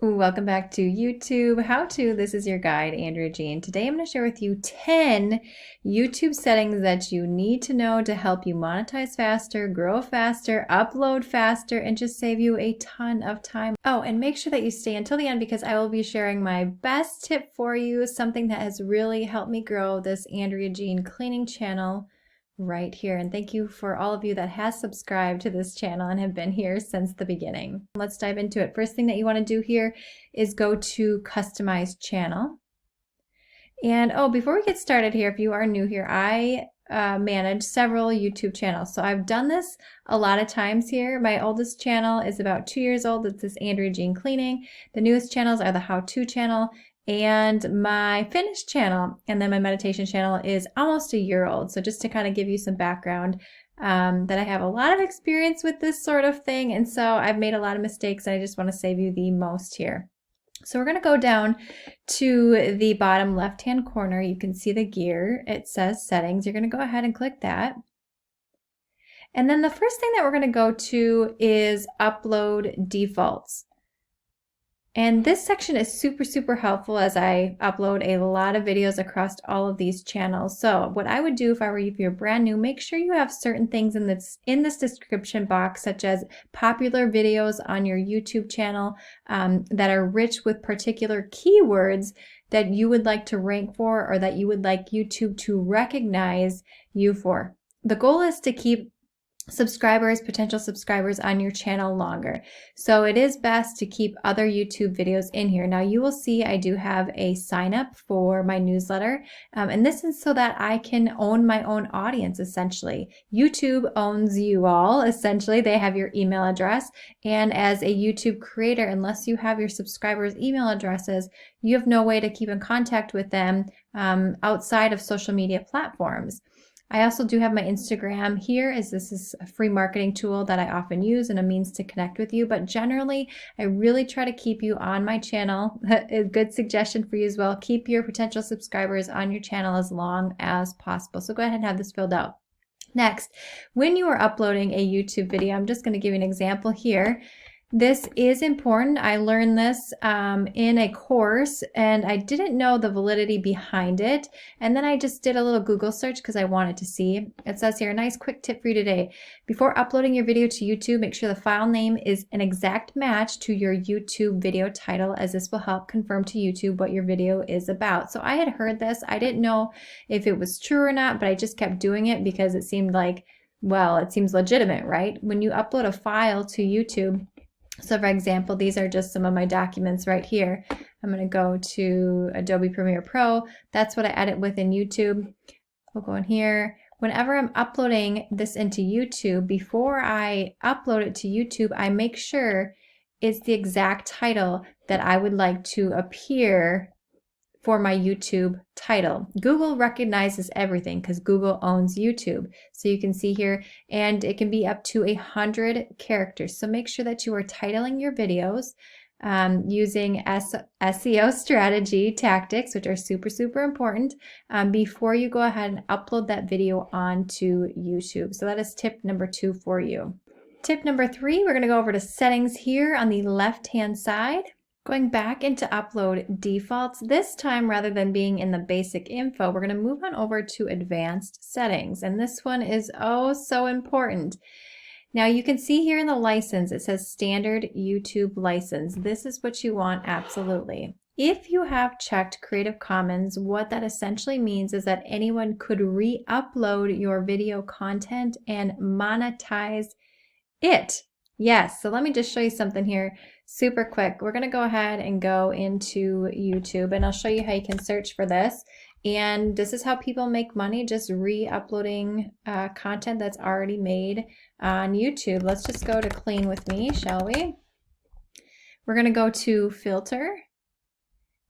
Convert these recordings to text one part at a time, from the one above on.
Welcome back to YouTube How To. This is your guide, Andrea Jean. Today I'm going to share with you 10 YouTube settings that you need to know to help you monetize faster, grow faster, upload faster, and just save you a ton of time. Oh, and make sure that you stay until the end because I will be sharing my best tip for you, something that has really helped me grow this Andrea Jean cleaning channel right here. And thank you for all of you that has subscribed to this channel and have been here since the beginning. Let's dive into it. First thing that you want to do here is go to customize channel. And before we get started here, if you are new here, I manage several YouTube channels. So I've done this a lot of times here. My oldest channel is about 2 years old. It's this Andrea Jean Cleaning. The newest channels are the How To channel and my fitness channel, and then my meditation channel is almost a year old. So just to kind of give you some background, that I have a lot of experience with this sort of thing, and so I've made a lot of mistakes and I just want to save you the most here. So we're going to go down to the bottom left hand corner. You can see the gear. It says settings. You're going to go ahead and click that. And then the first thing that we're going to go to is upload defaults. And this section is super helpful as I upload a lot of videos across all of these channels. So what I would do if I were you, if you're brand new, make sure you have certain things in this description box, such as popular videos on your YouTube channel that are rich with particular keywords that you would like to rank for or that you would like YouTube to recognize you for. The goal is to keep potential subscribers on your channel longer. So it is best to keep other YouTube videos in here. Now you will see I do have a sign up for my newsletter. And this is so that I can own my own audience essentially. YouTube owns you all essentially. They have your email address. And as a YouTube creator, unless you have your subscribers' email addresses, you have no way to keep in contact with them outside of social media platforms. I also do have my Instagram here, this is a free marketing tool that I often use and a means to connect with you. But generally, I really try to keep you on my channel. A good suggestion for you as well. Keep your potential subscribers on your channel as long as possible. So go ahead and have this filled out. Next, when you are uploading a YouTube video, I'm just going to give you an example here. This is important. I learned this in a course and I didn't know the validity behind it. And then I just did a little Google search because I wanted to see. It says here, a nice quick tip for you today. Before uploading your video to YouTube, make sure the file name is an exact match to your YouTube video title, as this will help confirm to YouTube what your video is about. So I had heard this. I didn't know if it was true or not, but I just kept doing it because it seemed like, well, it seems legitimate, right? When you upload a file to YouTube, so for example, these are just some of my documents right here. I'm going to go to Adobe Premiere Pro. That's what I edit with in YouTube. We'll go in here. Whenever I'm uploading this into YouTube, before I upload it to YouTube, I make sure it's the exact title that I would like to appear for my YouTube title. Google recognizes everything because Google owns YouTube. So you can see here, and it can be up to 100 characters. So make sure that you are titling your videos using SEO strategy tactics, which are super important, before you go ahead and upload that video onto YouTube. So that is tip number 2 for you. Tip number 3, we're going to go over to settings here on the left-hand side. Going back into upload defaults, this time rather than being in the basic info, we're going to move on over to advanced settings. And this one is so important. Now you can see here in the license, it says standard YouTube license. This is what you want absolutely. If you have checked Creative Commons, what that essentially means is that anyone could re-upload your video content and monetize it. Yes, so let me just show you something here super quick. We're going to go ahead and go into YouTube and I'll show you how you can search for this. And this is how people make money, just re-uploading content that's already made on YouTube. Let's just go to clean with me, shall we? We're going to go to filter.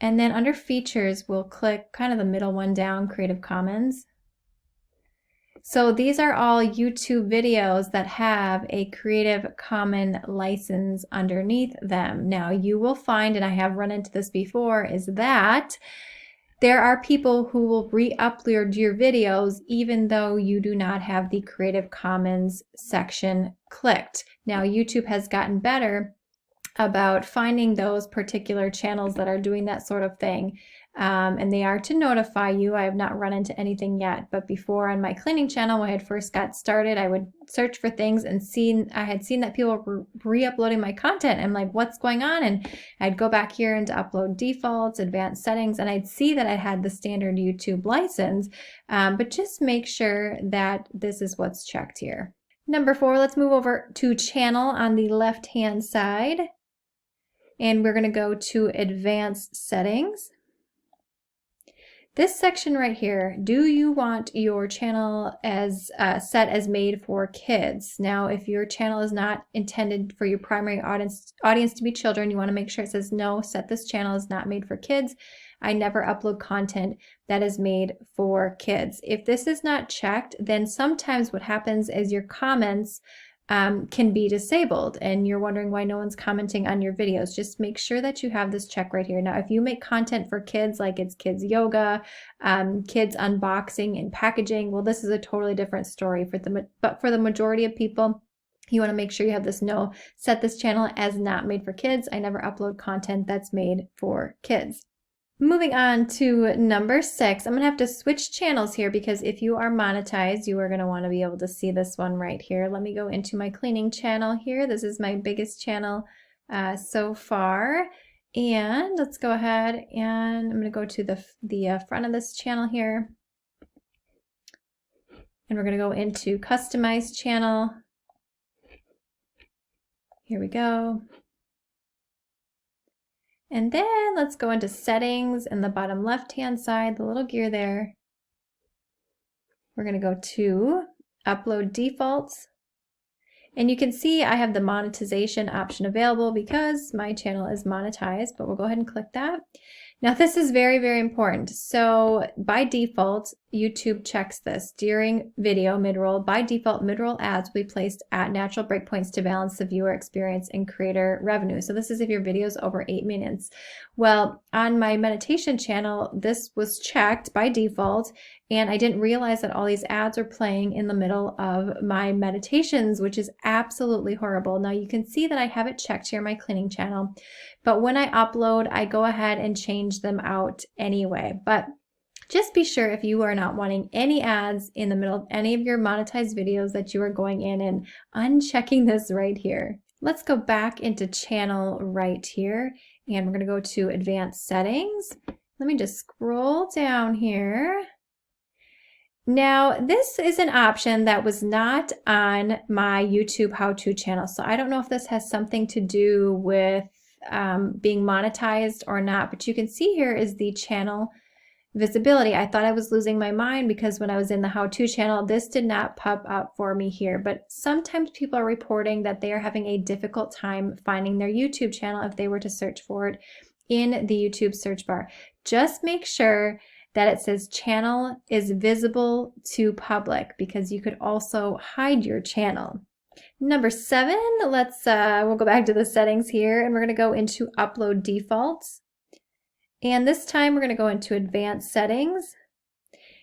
And then under features, we'll click kind of the middle one down, Creative Commons. So these are all YouTube videos that have a Creative Commons license underneath them. Now you will find, and I have run into this before, is that there are people who will re-upload your videos even though you do not have the Creative Commons section clicked. Now YouTube has gotten better about finding those particular channels that are doing that sort of thing. And they are to notify you. I have not run into anything yet, but before on my cleaning channel, when I had first got started, I would search for things and I had seen that people were re-uploading my content. I'm like, what's going on? And I'd go back here into upload defaults, advanced settings, and I'd see that I had the standard YouTube license, but just make sure that this is what's checked here. Number 4, let's move over to channel on the left-hand side. And we're going to go to advanced settings. This section right here, do you want your channel as set as made for kids? Now, if your channel is not intended for your primary audience to be children, you want to make sure it says no, set this channel is not made for kids. I never upload content that is made for kids. If this is not checked, then sometimes what happens is your comments can be disabled and you're wondering why no one's commenting on your videos. Just make sure that you have this check right here. Now, if you make content for kids, like it's kids yoga, kids unboxing and packaging, well, this is a totally different story. But for the majority of people, you want to make sure you have this no, set this channel as not made for kids. I never upload content that's made for kids. Moving on to number 6, I'm going to have to switch channels here because if you are monetized, you are going to want to be able to see this one right here. Let me go into my cleaning channel here. This is my biggest channel so far. And let's go ahead and I'm going to go to the front of this channel here. And we're going to go into customize channel. Here we go. And then let's go into settings in the bottom left-hand side, the little gear there. We're going to go to upload defaults. And you can see I have the monetization option available because my channel is monetized, but we'll go ahead and click that. Now this is very, very important. So by default, YouTube checks this. During video mid-roll, by default, mid-roll ads will be placed at natural breakpoints to balance the viewer experience and creator revenue. So this is if your video is over 8 minutes. Well, on my meditation channel, this was checked by default, and I didn't realize that all these ads are playing in the middle of my meditations, which is absolutely horrible. Now you can see that I have it checked here in my cleaning channel, but when I upload, I go ahead and change them out anyway. But just be sure if you are not wanting any ads in the middle of any of your monetized videos that you are going in and unchecking this right here. Let's go back into channel right here and we're going to go to advanced settings. Let me just scroll down here. Now, this is an option that was not on my YouTube how-to channel. So I don't know if this has something to do with being monetized or not, but you can see here is the channel visibility. I thought I was losing my mind because when I was in the how-to channel, this did not pop up for me here. But sometimes people are reporting that they are having a difficult time finding their YouTube channel if they were to search for it in the YouTube search bar. Just make sure that it says channel is visible to public because you could also hide your channel. Number 7, we'll go back to the settings here and we're going to go into upload defaults. And this time we're going to go into advanced settings.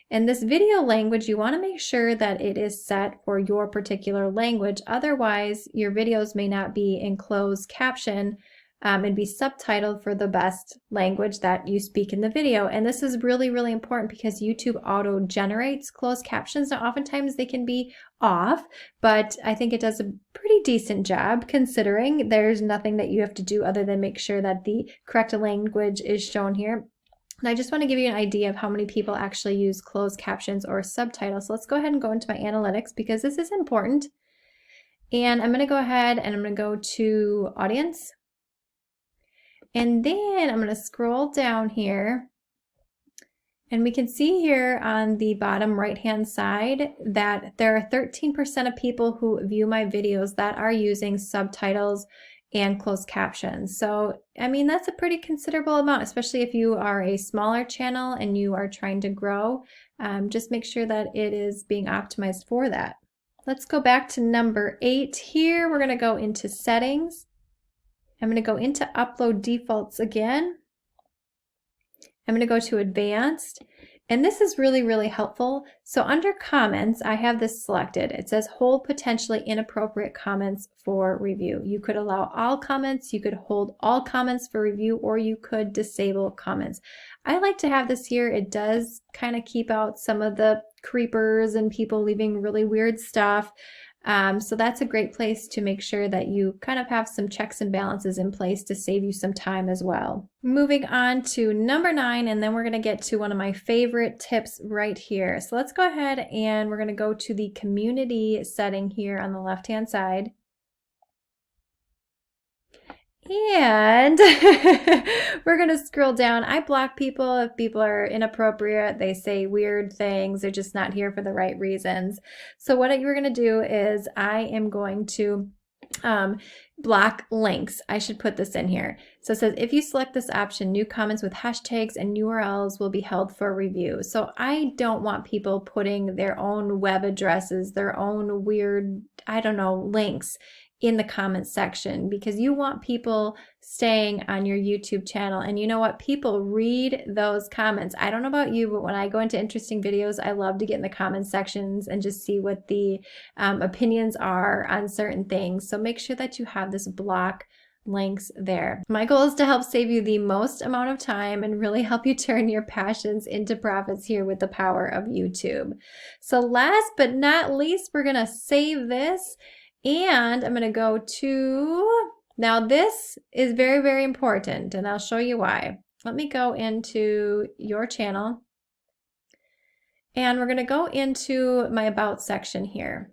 And this video language, you want to make sure that it is set for your particular language. Otherwise, your videos may not be in closed caption and be subtitled for the best language that you speak in the video. And this is really, really important because YouTube auto generates closed captions. Now, oftentimes they can be off, but I think it does a pretty decent job considering there's nothing that you have to do other than make sure that the correct language is shown here. And I just want to give you an idea of how many people actually use closed captions or subtitles. So let's go ahead and go into my analytics because this is important. And I'm going to go ahead and I'm going to go to audience. And then I'm going to scroll down here and we can see here on the bottom right hand side that there are 13% of people who view my videos that are using subtitles and closed captions. So, I mean, that's a pretty considerable amount, especially if you are a smaller channel and you are trying to grow. Just make sure that it is being optimized for that. Let's go back to number 8 here. We're going to go into settings. I'm going to go into upload defaults again. I'm going to go to advanced. And this is really, really helpful. So under comments, I have this selected. It says hold potentially inappropriate comments for review. You could allow all comments, you could hold all comments for review, or you could disable comments. I like to have this here. It does kind of keep out some of the creepers and people leaving really weird stuff. So that's a great place to make sure that you kind of have some checks and balances in place to save you some time as well. Moving on to number 9, and then we're going to get to one of my favorite tips right here. So let's go ahead and we're going to go to the community setting here on the left-hand side. And we're going to scroll down. I block people if people are inappropriate, they say weird things, they're just not here for the right reasons. So what you're going to do is I am going to block links. I should put this in here. So it says if you select this option, new comments with hashtags and URLs will be held for review. So I don't want people putting their own web addresses, their own weird, I don't know, links in the comments section, because you want people staying on your YouTube channel. And you know what? People read those comments. I don't know about you, but when I go into interesting videos, I love to get in the comments sections and just see what the opinions are on certain things. So make sure that you have this block links there. My goal is to help save you the most amount of time and really help you turn your passions into profits here with the power of YouTube. So last but not least, we're going to save this. And I'm going to go to, now this is very, very important, and I'll show you why. Let me go into your channel, and we're going to go into my About section here.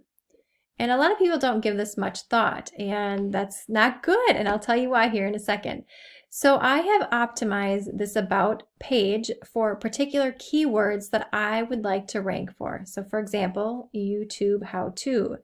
And a lot of people don't give this much thought, and that's not good, and I'll tell you why here in a second. So I have optimized this About page for particular keywords that I would like to rank for. So for example, YouTube how-to.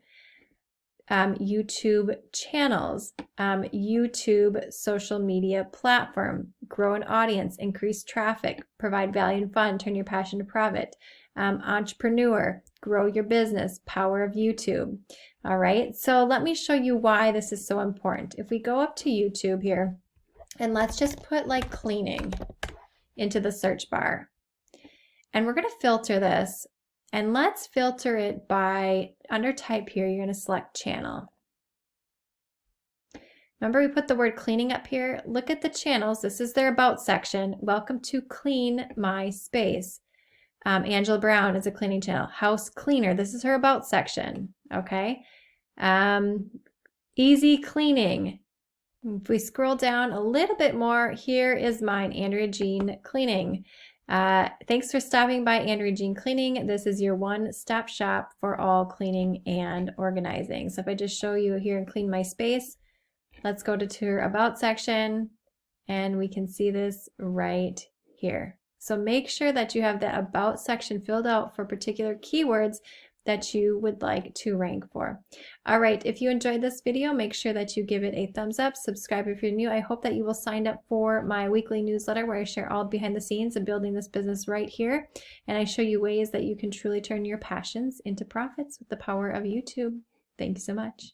YouTube channels, YouTube social media platform, grow an audience, increase traffic, provide value and fun, turn your passion to profit, entrepreneur, grow your business, power of YouTube. All right, so let me show you why this is so important. If we go up to YouTube here, and let's just put like cleaning into the search bar, and we're going to filter this. And let's filter it by, under type here, you're going to select channel. Remember we put the word cleaning up here? Look at the channels. This is their About section. Welcome to Clean My Space. Angela Brown is a cleaning channel. House Cleaner. This is her About section. Okay. Easy Cleaning. If we scroll down a little bit more, here is mine, Andrea Jean Cleaning. Thanks for stopping by Andrea Jean Cleaning. This is your one-stop shop for all cleaning and organizing. So if I just show you here and Clean My Space, let's go to her About section, and we can see this right here. So make sure that you have the About section filled out for particular keywords that you would like to rank for. All right, if you enjoyed this video, make sure that you give it a thumbs up, subscribe if you're new. I hope that you will sign up for my weekly newsletter where I share all behind the scenes of building this business right here. And I show you ways that you can truly turn your passions into profits with the power of YouTube. Thank you so much.